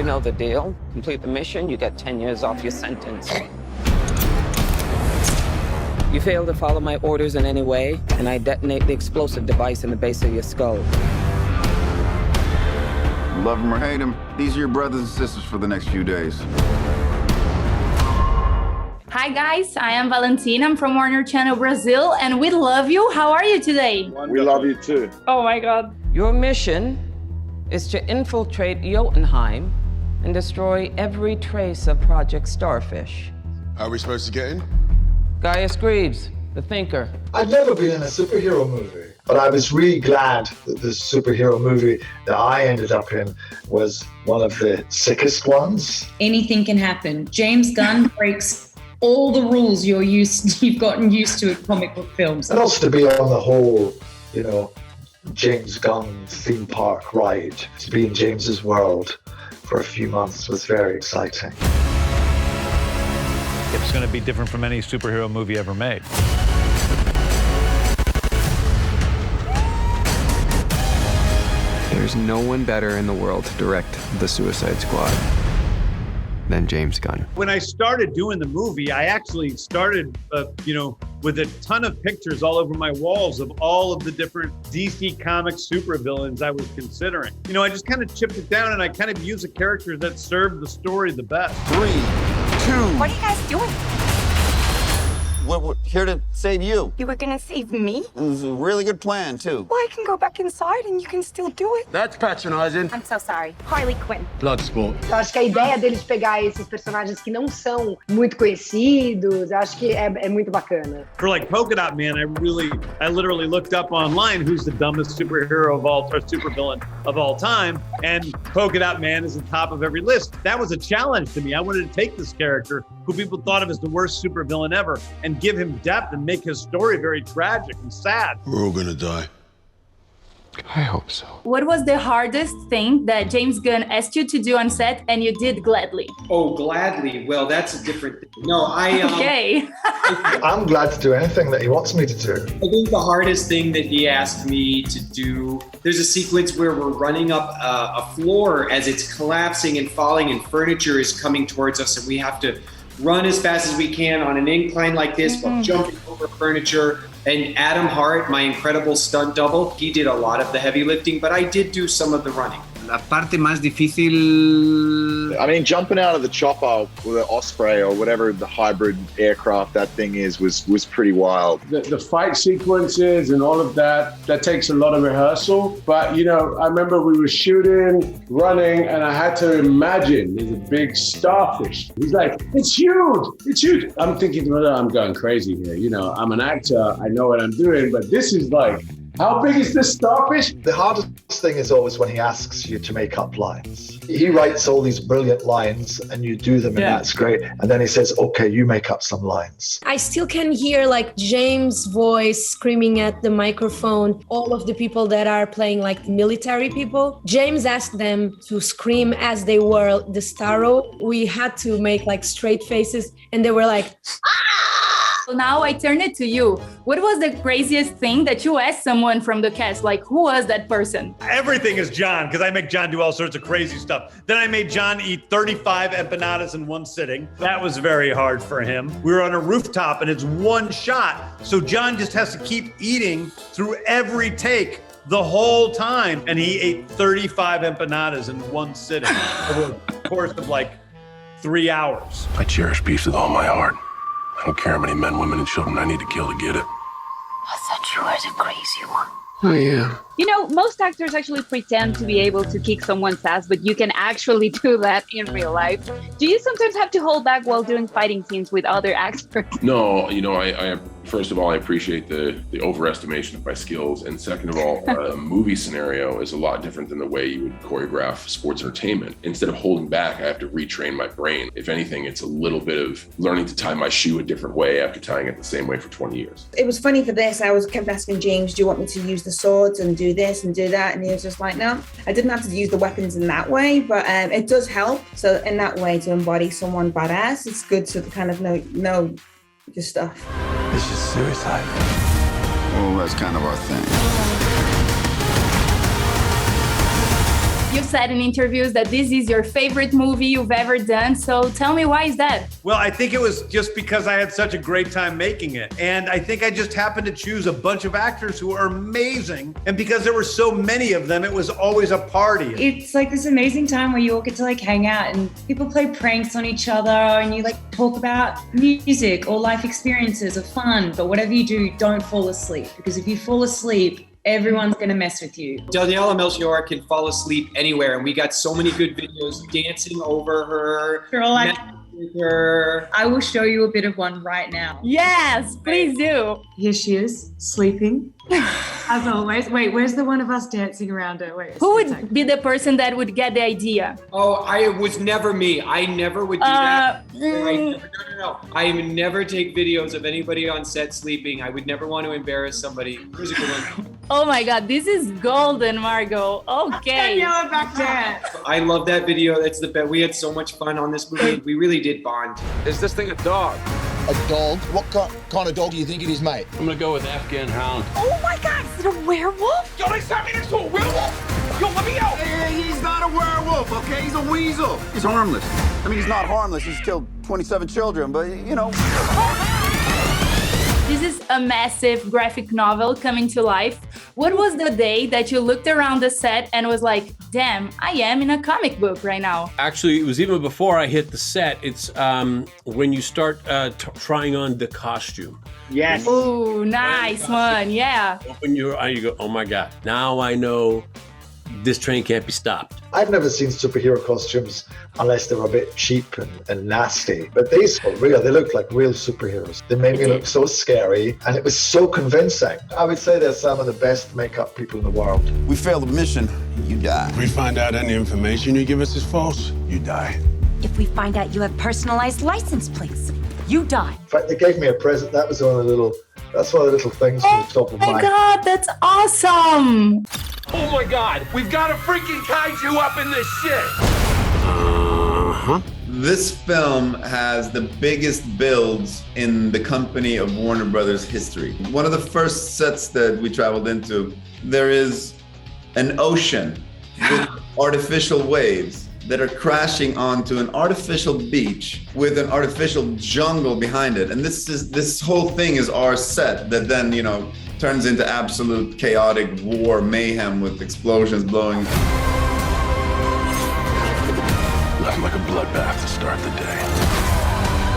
know the deal. Complete the mission, you get 10 years off your sentence. You fail to follow my orders in any way, and I detonate the explosive device in the base of your skull. Love him or hate him, these are your brothers and sisters for the next few days. Hi guys, I am Valentina. I'm from Warner Channel Brazil, and we love you. How are you today? We love you too. Oh my God. Your mission is to infiltrate Jotunheim and destroy every trace of Project Starfish. How are we supposed to get in? Gaius Greaves, the thinker. I'd never been in a superhero movie, but I was really glad that the superhero movie that I ended up in was one of the sickest ones. Anything can happen. James Gunn breaks all the rules you've gotten used to in comic book films. And also to be on the whole, James Gunn theme park ride, to be in James's world for a few months was very exciting. It's going to be different from any superhero movie ever made. There's no one better in the world to direct the Suicide Squad than James Gunn. When I started doing the movie, I actually started, with a ton of pictures all over my walls of all of the different DC Comics supervillains I was considering. I just kind of chipped it down and I kind of used the characters that served the story the best. 3, 2. What are you guys doing? We're here to save you. You were gonna save me? It was a really good plan, too. Well, I can go back inside and you can still do it. That's patronizing. I'm so sorry. Harley Quinn. Bloodsport. Eu acho que a ideia deles pegar esses personagens que não são muito conhecidos, acho que é muito bacana. For like Polka Dot Man, I literally looked up online who's the dumbest supervillain of all time, and Polka Dot Man is the top of every list. That was a challenge to me. I wanted to take this character, who people thought of as the worst supervillain ever, and give him depth and make his story very tragic and sad. We're all gonna die. I hope so. What was the hardest thing that James Gunn asked you to do on set and you did gladly? Oh, gladly. Well, that's a different thing. No, Okay. I'm glad to do anything that he wants me to do. I think the hardest thing that he asked me to do, there's a sequence where we're running up a floor as it's collapsing and falling and furniture is coming towards us and we have to run as fast as we can on an incline like this while jumping over furniture. And Adam Hart, my incredible stunt double, he did a lot of the heavy lifting, but I did do some of the running. La parte más difícil... I mean, jumping out of the chopper with an Osprey or whatever the hybrid aircraft that thing is was pretty wild. The fight sequences and all of that takes a lot of rehearsal. But, I remember we were shooting, running, and I had to imagine there's a big starfish. He's like, it's huge. I'm thinking, I'm going crazy here. I'm an actor, I know what I'm doing, but this is like, how big is this starfish? The hardest thing is always when he asks you to make up lines. He writes all these brilliant lines and you do them and that's great. And then he says, okay, you make up some lines. I still can hear James' voice screaming at the microphone. All of the people that are playing military people, James asked them to scream as they were the Starro. We had to make straight faces and they were like, ah! Now I turn it to you. What was the craziest thing that you asked someone from the cast? Who was that person? Everything is John, because I make John do all sorts of crazy stuff. Then I made John eat 35 empanadas in one sitting. That was very hard for him. We were on a rooftop and it's one shot. So John just has to keep eating through every take the whole time. And he ate 35 empanadas in one sitting over the course of 3 hours. I cherish peace with all my heart. I don't care how many men, women, and children I need to kill to get it. I thought you were the crazy one. I am. Most actors actually pretend to be able to kick someone's ass, but you can actually do that in real life. Do you sometimes have to hold back while doing fighting scenes with other actors? No, I first of all, I appreciate the overestimation of my skills. And second of all, a movie scenario is a lot different than the way you would choreograph sports entertainment. Instead of holding back, I have to retrain my brain. If anything, it's a little bit of learning to tie my shoe a different way after tying it the same way for 20 years. It was funny for this. I kept asking James, do you want me to use the swords and do this and do that? And he was just like, no, I didn't have to use the weapons in that way, but it does help. So in that way, to embody someone badass, it's good to kind of know your stuff. This is suicide. Well, that's kind of our thing. You've said in interviews that this is your favorite movie you've ever done. So tell me, why is that? Well, I think it was just because I had such a great time making it. And I think I just happened to choose a bunch of actors who are amazing. And because there were so many of them, it was always a party. It's like this amazing time where you all get to like hang out and people play pranks on each other and you like talk about music or life experiences or fun. But whatever you do, don't fall asleep, because if you fall asleep, everyone's gonna mess with you. Daniela Melchior can fall asleep anywhere, and we got so many good videos dancing over her. You're all like, I will show you a bit of one right now. Yes, please do. Here she is, sleeping. As always. Wait, where's the one of us dancing around her? Wait. Who would be the person that would get the idea? Oh, it was never me. I never would do that. No. I would never take videos of anybody on set sleeping. I would never want to embarrass somebody. Here's a good one. Oh my God, this is golden, Margot. Okay. I love that video. That's the best. We had so much fun on this movie. We really did bond. Is this thing a dog? A dog? What kind of dog do you think it is, mate? I'm gonna go with Afghan hound. Oh my God, is it a werewolf? Yo, they turned me into a werewolf? Yo, let me out! Hey, he's not a werewolf, okay? He's a weasel. He's harmless. I mean, he's not harmless. He's killed 27 children, but, you know. This is a massive graphic novel coming to life. What was the day that you looked around the set and was like, damn, I am in a comic book right now? Actually, it was even before I hit the set. It's when you start trying on the costume. Yes. Ooh, nice one. Yeah. Open your eye, you go, oh my God, now I know this train can't be stopped. I've never seen superhero costumes unless they were a bit cheap and nasty. But these were real. They looked like real superheroes. They made me look so scary, and it was so convincing. I would say they're some of the best makeup people in the world. We failed the mission, you die. If we find out any information you give us is false, you die. If we find out you have personalized license plates, you die. In fact, they gave me a present. That's one of the little things from the top of Oh my God, that's awesome. Oh my God, we've got a freaking kaiju up in this shit! This film has the biggest builds in the company of Warner Brothers history. One of the first sets that we traveled into, there is an ocean with artificial waves that are crashing onto an artificial beach with an artificial jungle behind it. And this whole thing is our set that then, turns into absolute chaotic war mayhem with explosions blowing. Nothing like a bloodbath to start the day.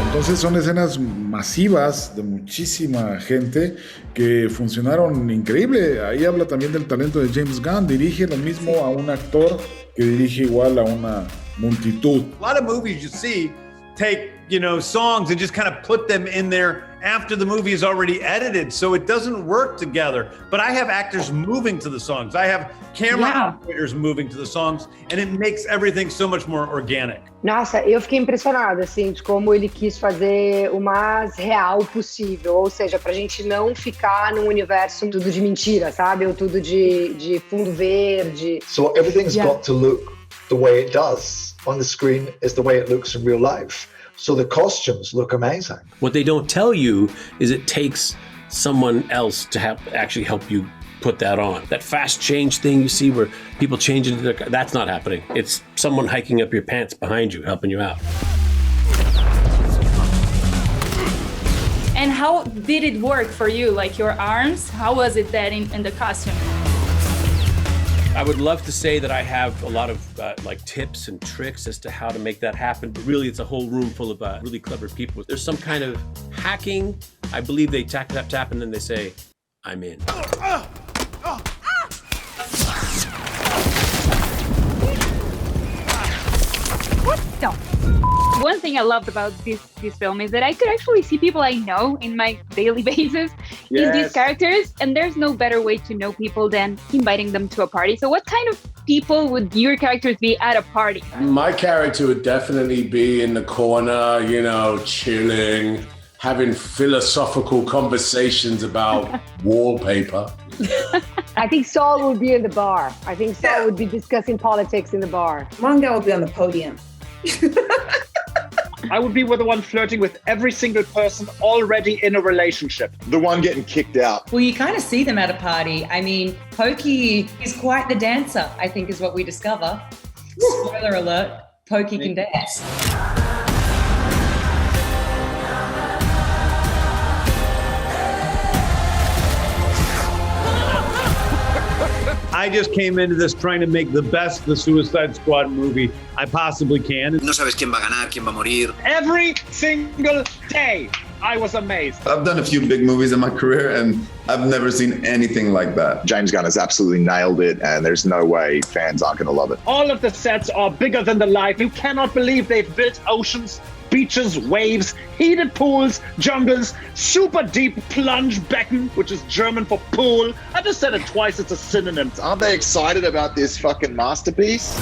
Entonces son escenas masivas de muchísima gente que funcionaron increíble. Ahí habla también del talento de James Gunn. Dirige lo mismo a un actor que dirige igual a una multitud. A lot of movies you see take, songs and just kind of put them in there after the movie is already edited, so it doesn't work together. But I have actors moving to the songs. I have camera operators moving to the songs, and it makes everything so much more organic. Nossa, eu fiquei impressionada, assim, de como ele quis fazer o mais real possível. Ou seja, pra gente não ficar num universo tudo de mentira, sabe? Ou tudo de fundo verde. So everything's got to look the way it does on the screen is the way it looks in real life. So the costumes look amazing. What they don't tell you is it takes someone else to actually help you put that on. That fast change thing you see where people change into their car, that's not happening. It's someone hiking up your pants behind you, helping you out. And how did it work for you? Like your arms, how was it that in the costume? I would love to say that I have a lot of tips and tricks as to how to make that happen, but really it's a whole room full of really clever people. There's some kind of hacking. I believe they tap, tap, tap, and then they say, I'm in. What the? One thing I loved about this film is that I could actually see people I know in my daily basis in these characters, and there's no better way to know people than inviting them to a party. So what kind of people would your characters be at a party? My character would definitely be in the corner, chilling, having philosophical conversations about wallpaper. I think Saul would be in the bar. I think Saul would be discussing politics in the bar. Mongo would be on the podium. I would be with the one flirting with every single person already in a relationship. The one getting kicked out. Well, you kind of see them at a party. I mean, Pokey is quite the dancer, I think is what we discover. Spoiler alert, Pokey can dance. I just came into this trying to make the best The Suicide Squad movie I possibly can. No sabes quién va a ganar, quién va a morir. Every single day, I was amazed. I've done a few big movies in my career, and I've never seen anything like that. James Gunn has absolutely nailed it, and there's no way fans aren't going to love it. All of the sets are bigger than the life. You cannot believe they've built oceans, beaches, waves, heated pools, jungles, super deep plunge becken, which is German for pool. I just said it twice, it's a synonym. Aren't they excited about this fucking masterpiece?